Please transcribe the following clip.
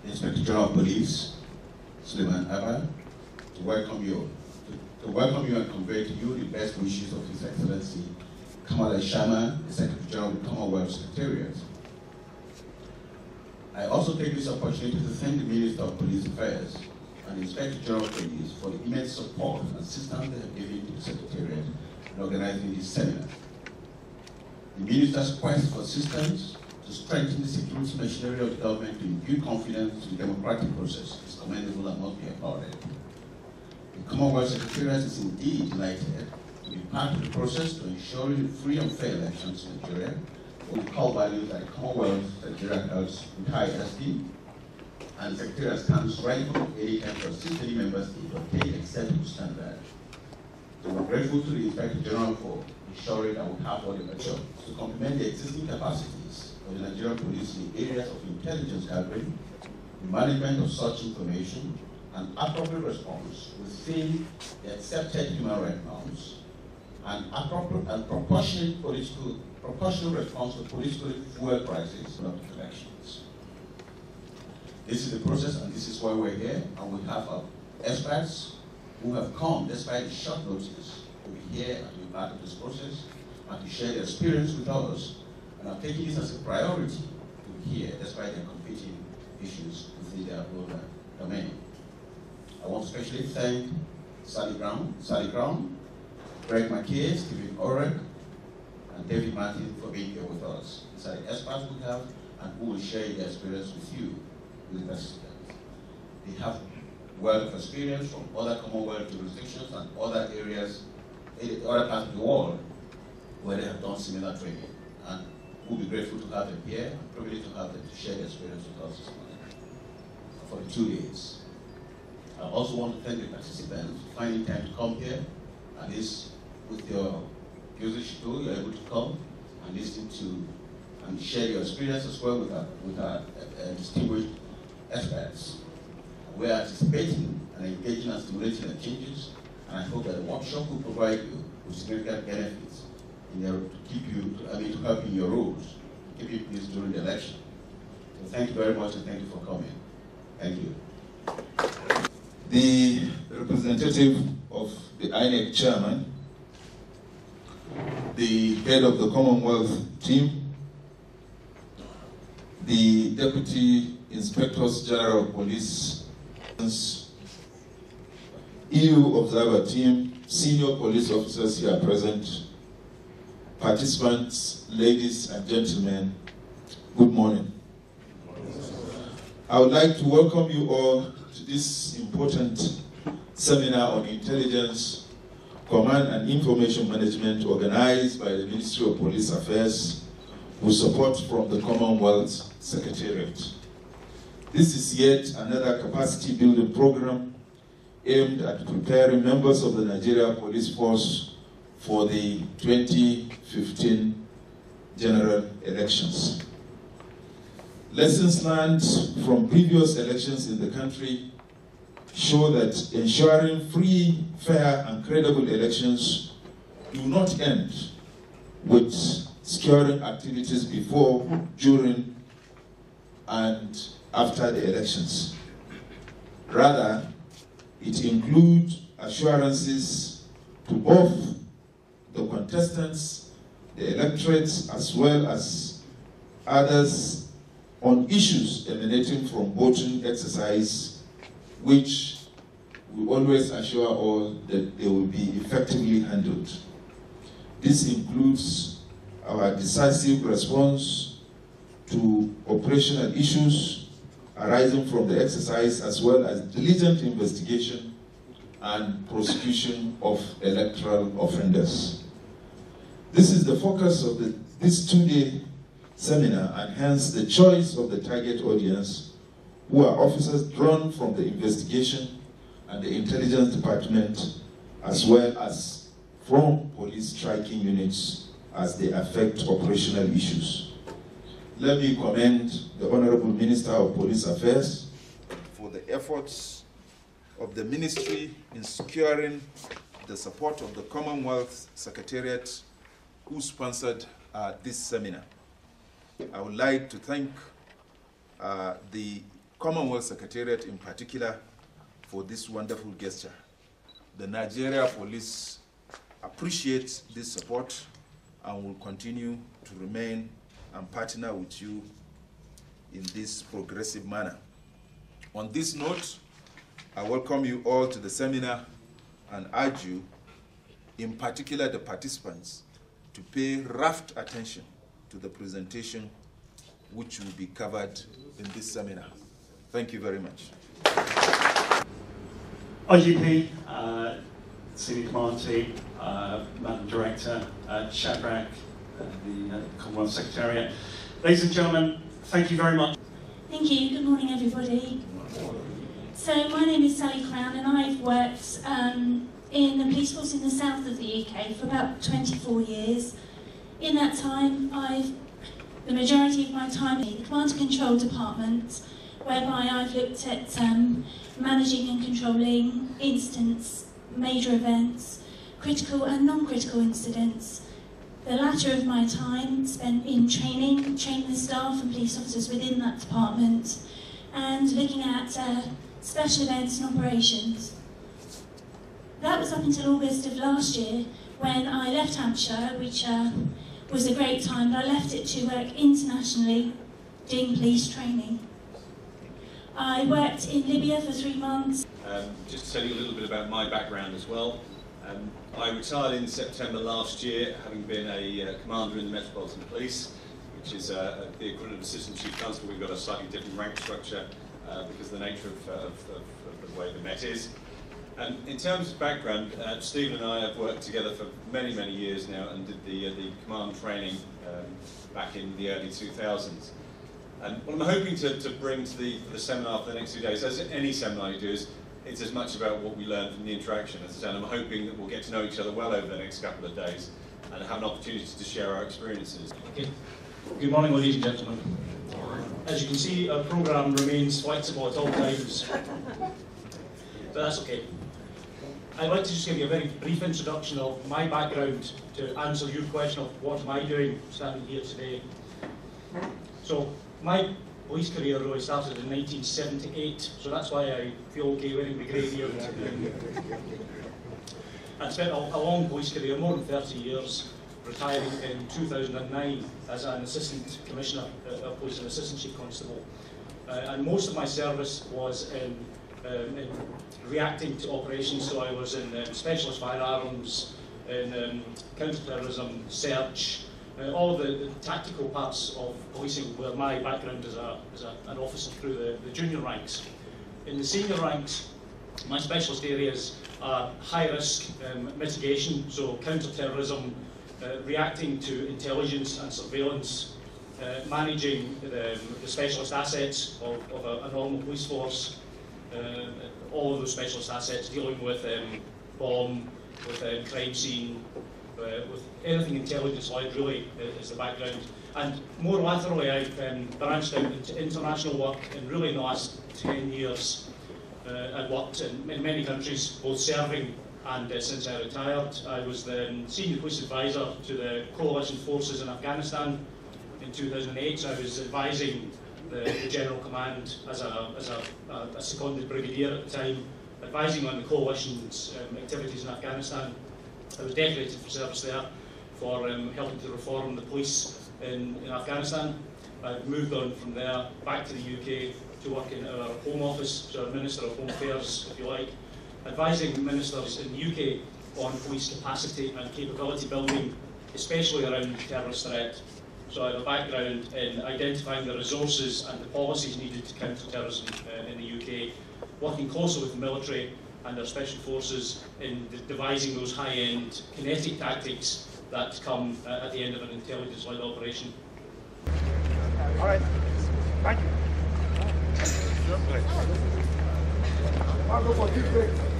the Inspector General of Police, Suleiman Abba, to welcome you and convey to you the best wishes of His Excellency Kamala Sharma, the Secretary General of the Commonwealth Secretariat. I also take this opportunity to thank the Minister of Police Affairs and the Inspector General of Police for the immense support and assistance they have given to the Secretariat in organizing this seminar. The Minister's quest for assistance to strengthen the security machinery of the government to imbue confidence in the democratic process is commendable and must be applauded. The Commonwealth Secretariat is indeed delighted to be part of the process to ensuring free and fair elections in Nigeria, with core values that the Commonwealth Secretariat holds entire esteem, and the Secretariat stands ready for any time to assist any member state to obtain acceptable standard. So we're grateful to the Inspector General for ensuring that we have all the materials to complement the existing capacities of the Nigerian police in the areas of intelligence gathering, the management of such information, and appropriate response within the accepted human rights norms, and appropriate and proportional response to political fuel crisis and elections. This is the process, and this is why we're here, and we have our experts who have come despite the short notice to be here and be part of this process and to share their experience with us, and are taking this as a priority to be here despite their competing issues within their own domain. I want to especially thank Sally Brown, Greg McKay, Stephen Orek, and David Martin for being here with us. These are the experts we have and who will share their experience with you, with the participants. They have wealth of experience from other Commonwealth jurisdictions and other areas, other parts of the world where they have done similar training. And we'll be grateful to have them here and privileged to have them to share their experience with us this morning for the 2 days. I also want to thank the participants for finding time to come here, at least with your usage tool, you're able to come and listen to and share your experience as well with our distinguished experts. We're anticipating and engaging and stimulating the changes, and I hope that the workshop will provide you with significant benefits in there to keep you, to help in your roles, to keep you pleased during the election. So thank you very much, and thank you for coming. Thank you. The representative of the INEC chairman, the head of the Commonwealth team, the Deputy Inspectors General of Police, EU Observer Team, senior police officers here present, participants, ladies and gentlemen, good morning. I would like to welcome you all to this important seminar on intelligence, command and information management organized by the Ministry of Police Affairs with support from the Commonwealth Secretariat. This is yet another capacity building program aimed at preparing members of the Nigeria Police Force for the 2015 general elections. Lessons learned from previous elections in the country show that ensuring free, fair, and credible elections do not end with securing activities before, during, and after the elections. Rather, it includes assurances to both the contestants, the electorates, as well as others on issues emanating from voting exercise, which we always assure all that they will be effectively handled. This includes our decisive response to operational issues arising from the exercise, as well as diligent investigation and prosecution of electoral offenders. This is the focus of this two-day seminar, and hence the choice of the target audience, who are officers drawn from the investigation and the intelligence department, as well as from police striking units as they affect operational issues. Let me commend the Honorable Minister of Police Affairs for the efforts of the ministry in securing the support of the Commonwealth Secretariat, who sponsored this seminar. I would like to thank the Commonwealth Secretariat in particular for this wonderful gesture. The Nigeria Police appreciates this support and will continue to remain and partner with you in this progressive manner. On this note, I welcome you all to the seminar and urge you, in particular the participants, to pay rapt attention to the presentation which will be covered in this seminar. Thank you very much. IGP, Senior Command Team, Madam Director, Shadrach, the Commonwealth Secretariat. Ladies and gentlemen, thank you very much. Thank you. Good morning, everybody. So my name is Sally Crown, and I've worked in the police force in the south of the UK for about 24 years. In that time, the majority of my time in the Command and Control Department, whereby I've looked at managing and controlling incidents, major events, critical and non-critical incidents. The latter of my time spent in training the staff and police officers within that department, and looking at special events and operations. That was up until August of last year, when I left Hampshire, which was a great time, but I left it to work internationally doing police training. I worked in Libya for 3 months. Just to tell you a little bit about my background as well. I retired in September last year, having been a commander in the Metropolitan Police, which is the equivalent of Assistant Chief Constable. We've got a slightly different rank structure because of the nature of the way the Met is. In terms of background, Stephen and I have worked together for many, many years now and did the command training back in the early 2000s. And what I'm hoping to bring to the seminar for the next 2 days, as any seminar you do, is it's as much about what we learn from the interaction. As I said, I'm hoping that we'll get to know each other well over the next couple of days and have an opportunity to share our experiences. Okay. Good morning, ladies and gentlemen. As you can see, our programme remains flexible at all times, but that's okay. I'd like to just give you a very brief introduction of my background to answer your question of what am I doing standing here today. So, my police career really started in 1978, so that's why I feel okay wearing the grey beard. I spent a long police career, more than 30 years, retiring in 2009 as an assistant commissioner of police and assistant chief constable. And most of my service was in reacting to operations, so I was in specialist firearms, in counter-terrorism, search, all the tactical parts of policing, where my background as an officer through the junior ranks. In the senior ranks, my specialist areas are high-risk mitigation, so counter-terrorism, reacting to intelligence and surveillance, managing the specialist assets of a normal police force, all of those specialist assets, dealing with bomb, with crime scene, with anything intelligence-led really is the background. And more laterally, I've branched out into international work, and really in the last 10 years I've worked in many countries, both serving and since I retired. I was the senior police advisor to the coalition forces in Afghanistan in 2008, so I was advising the General Command as a seconded brigadier at the time, advising on the coalition's activities in Afghanistan. I was decorated for service there for helping to reform the police in Afghanistan. I've moved on from there back to the UK to work in our Home Office, so our Minister of Home Affairs, if you like, advising ministers in the UK on police capacity and capability building, especially around terrorist threat. So I have a background in identifying the resources and the policies needed to counter terrorism in the UK, working closely with the military and our special forces in devising those high-end kinetic tactics that come at the end of an intelligence-led operation. All right. Thank you. I'll go for a quick break.